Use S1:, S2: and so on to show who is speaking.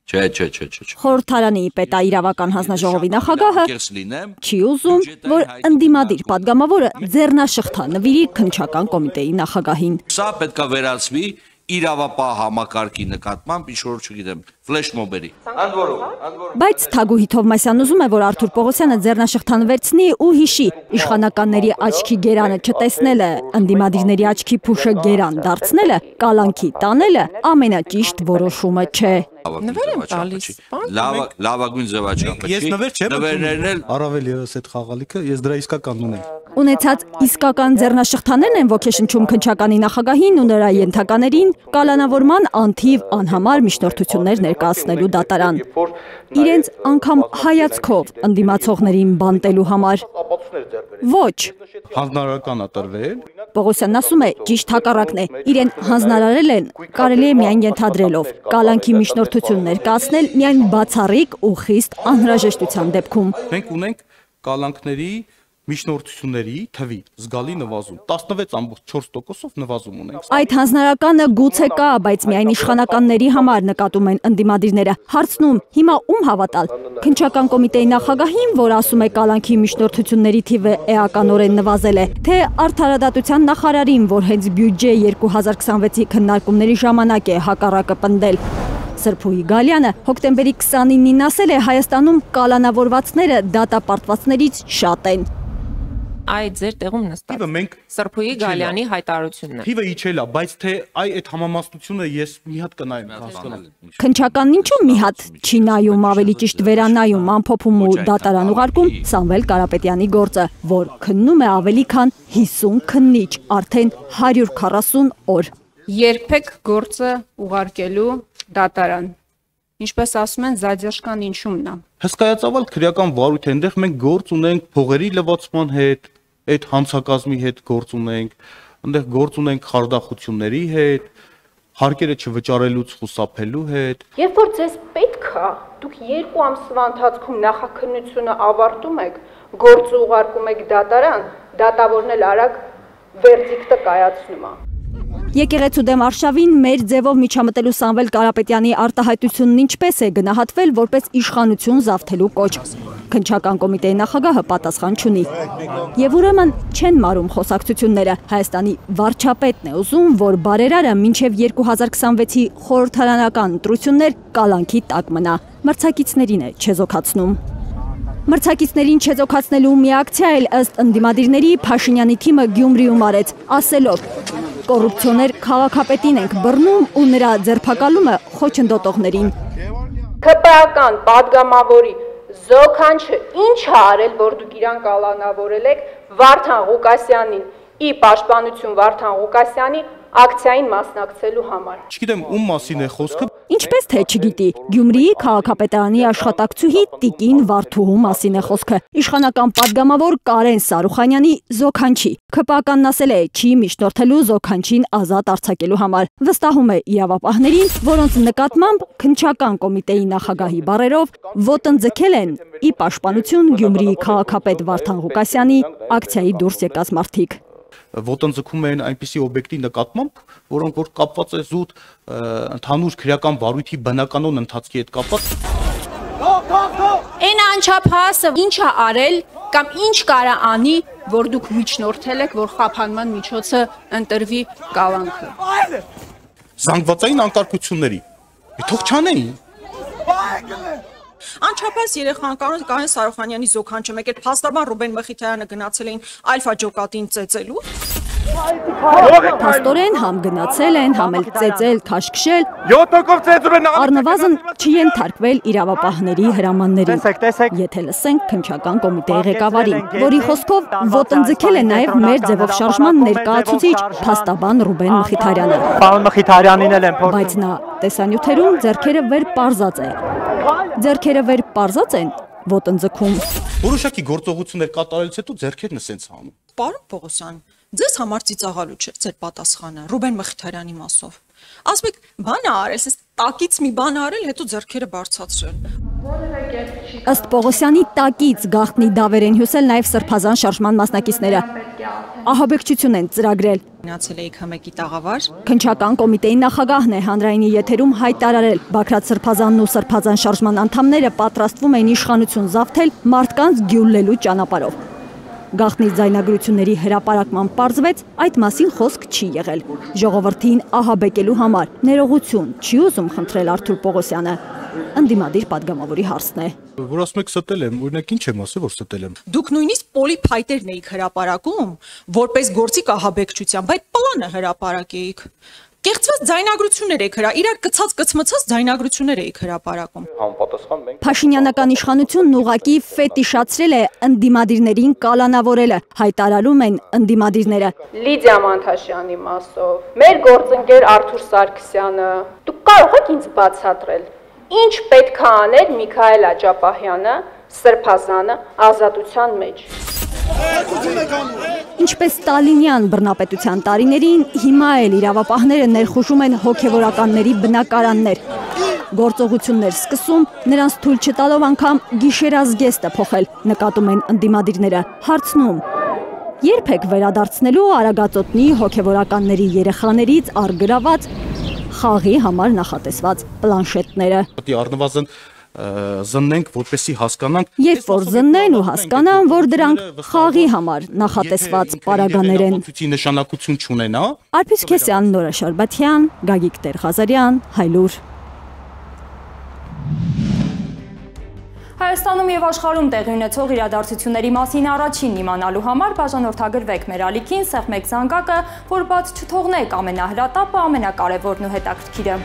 S1: Չէ։
S2: Խորհրդարանի պետաիրավական հանձնաժողովի նախագահը չի ուզում, որ ընդդիմադիր падգամավորը ձեռնաշղթա նվիրի քննչական կոմիտեի նախագահին։
S1: Սա պետք է վերածվի իրավապահ համակարգի նկատմամբ ինչ-որ, չգիտեմ, ֆլեշմոբերի։
S2: Բայց Թագուհի Թովմասյանն ուզում է, որ Արթուր Պողոսյանը ձեռնաշղթան վերցնի ու հիշի իշխանականների աչքի գերանը չտեսնելը, ընդդիմադիրների աչքի փուշը գերան դարձնելը, կալանքի տանելը ամենաճիշտ որոշումը չէ։
S3: Նվեր եմ տալիս։
S1: Լավագույն ձևաչափը չի։
S4: Ես նվեր չեմ
S1: նվերներն
S4: առավել ևս այդ խաղալիքը, ես դրա իսկական ունեմ։
S2: Ունեցած իսկական ձեռնաշղթաներն են ոգեշնչում քննչականի նախագահին ու նրա ենթականերին կալանավորման անթիվ անհամար միջնորդություններ ներկայացնելու դատարան։ Իրենց անգամ հայացքով ընդդիմացողներին բանտելու համար։ Ոչ։
S4: Հանձնարարական ատրվել։
S2: Պողոսյանն ասում է, ճիշտ հակառակն է, իրեն հանձնարարել են, կարելի է միայն ենթադրելով, կալանքի միջնորդություն ներկայացնել միայն բացառիկ ու խիստ անհրաժեշտության դեպքում։
S4: Մենք ունենք կալանքների միջնորդությունների թվի զգալի նվազում, 16.4%-ով նվազում ունենք։
S2: Այդ հանձնարարականը գուցե կա, բայց միայն իշխանականների համար նկատում են ընդդիմադիրները։ Հարցնում, հիմա ում հավատալ։ Քննչական կոմիտեի նախագահին, որ ասում է կալանքի միջնորդությունների թիվը էականորեն նվազել է, թե արդարադատության նախարարին, որ հենց բյուջե 2026-ի քննարկումների ժամանակ է հակառակը պնդել։ Սրփուհի Գալյանը հոկտեմբերի 29-ին ասել է, Հայաստանում կալանավորվածները դատապարտվածներից շատ են։
S3: Այդ ձեր տեղում նստած Սրփուհի Գալյանի հայտարարությունն է։
S4: Թիվը իջել է, բայց թե այդ համամասնությունը ես մի հատ կնայեմ հասկանալ։
S2: Քննչականն ինչու մի հատ չի նայում, ավելի ճիշտ վերանայում, ամփոփում ու դատարան ուղարկում Սամվել Կարապետյանի գործը, որ քննում է ավելի քան 50 քննիչ, արդեն 140 օր։
S5: Երբեք գործը ուղարկելու դատարան։ Ինչպես ասում են, զադержկան ինչումն է։
S4: Հսկայածավալ քրեական վարույթ է, այնտեղ մենք գործ ունենք փողերի լվացման հետ, այդ հանցակազմի հետ գործ ունենք, այնտեղ գործ ունենք խարդախությունների հետ, հարկերը չվճարելուց խուսափելու հետ։
S5: Երբ որ ձեզ պետք է, դուք 2 ամսվա ընթացքում նախաքննությունը ավարտում եք, գործը ուղարկում եք դատարան, դատավորն էլ արագ վերդիկտը կայացնում է։
S2: Եկեղեցու դեմ արշավին մեր ձևով միջամտելու Սամվել Կարապետյանի արտահայտությունն ինչպես է գնահատվել որպես իշխանություն զավթելու կոչ։ Քննչական կոմիտեի նախագահը պատասխան չունի։ Եվ ուրեմն չեն մարում խոսակցությունները։ Հայաստանի վարչապետն է ուզում, որ բարերարը մինչև 2026-ի խորհրդարանական ընտրություններ կալանքի տակ մնա։ Մրցակիցներին է չեզոքացնում։ Մրցակիցներին չեզոքացնելու մի ակցիա էլ ըստ ընդդիմադիրների Փաշինյանի թիմը Գյումրիում արեց, ասելով. կոռուպցիոներ քաղաքապետին ենք բռնում ու նրա ձերբակալումը խոչընդոտողներին։
S5: ՔՊԱ-կան падգամավորի զոքանչը ինչ է արել, որ դուք իրան կալանավորել եք Վարդան Ղուկասյանին, ի պաշտպանություն Վարդան Ղուկասյանի ակցիային մասնակցելու համար։
S4: Չգիտեմ ում մասին է խոսքը։
S2: Ինչպես թե չգիտի, Գյումրիի քաղաքապետարանի աշխատակցուհի Տիկին Վարդուհու մասին է խոսքը։ Իշխանական падգամավոր Կարեն Սարուխանյանի զոքանչի։ ՔՊԱ-կանն ասել է, չի միջնորդելու զոքանչին ազատ արձակելու համար։ Վստահում է իրավապահներին, որոնց նկատմամբ քննչական կոմիտեի նախագահի բառերով ոտնձգել են ի պաշտպանություն Գյումրիի քաղաքապետ Վարդան Ղուկասյանի ակցիայի դուրս եկած մարդիկ։
S4: Ոտնձգում են այնպիսի օբյեկտի նկատմամբ, որոնք որ կապված է զուտ ընդհանուր քրեական վարույթի բնականոն ընթացքի հետ կապված։
S5: Այն անչափահասը ինչ է արել կամ ինչ կարա անի, որ դուք միջնորդել եք, որ խափանման միջոցը ընտրվի կալանքը։
S4: Զանգվածային անկարգությունների։ Թող չանեին։
S6: Անչափահաս երեխան Կարեն Սարուխանյանի զոքանչը, մեկ էլ փաստաբան Ռուբեն Մխիթարյանը գնացել էին Ալֆա ջոկատին ծեծելու։
S2: Փաստորեն համ գնացել են, համ էլ ծեծել, քաշքշել։
S7: 7%-ով ծեծում են
S2: առնվազն չենթարկվել իրավապահների հրամաններին։ Եթե լսենք քննչական կոմիտեի ղեկավարին, որի խոսքով ոտնձգել է նաև մեր ձևով շարժման ներկայացուցիչ փաստաբան Ռուբեն Մխիթարյանը։
S7: Պարոն Մխիթարյանին էլ են
S2: Բայց նա տեսանյութերում ձեռքերը վեր պարզած է։ Ձեռքերը վեր պարզած են ոտնձգում։
S4: Որոշակի գործողություններ կատարելուց հետո ձեռքերն սենց հանում։
S6: Պարոն Պողոսյան, ձեզ համար ծիծաղալու չէ ձեր պատասխանը Ռուբեն Մխիթարյանի մասով։ Ասում եք, բան է արել, ես տակից մի բան արել, հետո ձեռքերը բարձրացրել։
S2: Ըստ Պողոսյանի տակից գաղտնի դավեր են հյուսել նաև սրբազան շարժման մասնակիցները։ ահաբեկչություն են ծրագրել։
S6: Գնացել էի ՀՄԿ-ի տաղավար։
S2: Քննչական կոմիտեի նախագահն է հանրայինի եթերում հայտարարել, Բագրատ Սրբազանն ու Սրբազան շարժման անդամները պատրաստվում են իշխանություն զավթել մարդկանց գյուլլելու ճանապարհով։ Գաղտնի ձայնագրությունների հրապարակման պարզվեց, այդ մասին խոսք չի եղել։ Ժողովրդին ահաբեկելու համար ներողություն չի ուզում խնդրել Արթուր Պողոսյանը։ Ընդդիմադիր падգամավորի հարցն է։
S4: Որ ասում եք ստել եմ, օրինակ ինչ եմ ասել, որ ստել եմ։
S6: Դուք նույնիսկ պոլիփայտերն էիք հրապարակում, որպես գործիք ահաբեկչության, բայց պլանը հրապարակեիք։ Կեղծված ձայնագրություններ եք իրար կցած ձայնագրություններ եք հրապարակում։
S4: Համապատասխան մենք
S2: Փաշինյանական իշխանությունն ուղղակի ֆետիշացրել է ընդդիմադիրներին կալանավորելը, հայտարարում են ընդդիմադիրները։
S5: Լիդիա Մանթաշյանի մասով, մեր գործընկեր Արթուր Սարգսյանը, դուք կարող եք ինձ բացատրել, ինչ պետք է աներ Միքայել Աջապահյանը, Սրբազանը ազատության մեջ։
S2: Ինչպես Ստալինյան բռնապետության տարիներին, հիմա էլ իրավապահները ներխուժում են հոգևորականների բնակարաններ։ Գործողություններ սկսում, նրանց թույլ չտալով անգամ գիշերազգեստը փոխել, նկատում են ընդդիմադիրները, հարցնում. Երբ եք վերադարձնելու Արագածոտնի հոգևորականների երեխաներից առգրաված խաղի համար նախատեսված պլանշետները։
S4: Պետք է առնվազն զննենք, որպեսզի հասկանանք։
S2: Երբ որ զննեն ու հասկանան, որ դրանք խաղի համար նախատեսված պարագաներ են։
S4: Նշանակություն չունենա։
S2: Արփիս Քեսյան, Նորա Շարբաթյան, Գագիկ Տեր-Ղազարյան, Հայլուր։
S8: Հայաստանում եւ աշխարհում տեղի ունեցող իրադարձությունների մասին առաջին իմանալու համար բաժանորդագրվեք մեր ալիքին, սեղմեք զանգակը, որ բաց չթողնեք ամենահրատապը, ամենակարևորն ու հետաքրքիրը։